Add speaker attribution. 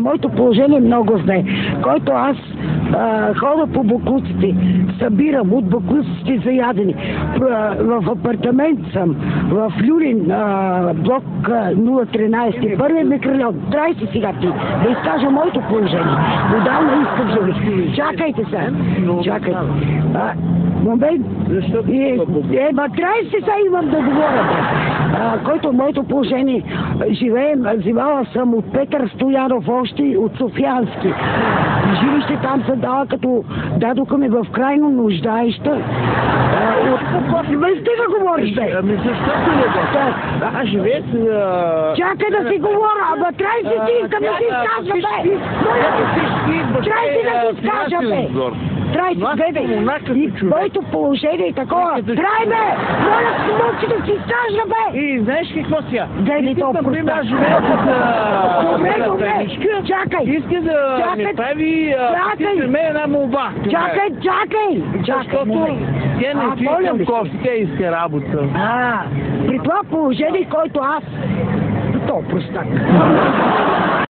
Speaker 1: Моето положение много зле, който аз хода по буклуците, събирам от буклуците за ядене. В апартамент съм, в Люлин, блок 013, първи микрорайон. Трайся сега ти, да изкажа моето положение. Отдавна искам за ви. Чакайте сега. Чакайте. Момент. Трай се сега имам да говоря. Който моето положение взимала съм от Петър Стоянов още от Софиянски. Жилище там се дава, като дадоха ми в крайно нуждаеща. Без ти да говориш, бе.
Speaker 2: Ами защото не го? Аз живея с...
Speaker 1: Чакай да си говоря, ама трай си ти, искам да си изкажа, бе. Трай си да си изкажа, бе. Трай си, бе. Моето положение е такова. Трай, бе. Моля си мълчи да си изкажа, бе.
Speaker 2: И знаеш какво сега?
Speaker 1: Гледай то просто.
Speaker 2: Аз живея с...
Speaker 1: Добре. Чакай.
Speaker 2: Иска да ми прави при мен една молба.
Speaker 1: Чакай.
Speaker 2: Защото тя не искам кофе, тя иска работа.
Speaker 1: При това положение, който аз... То простак.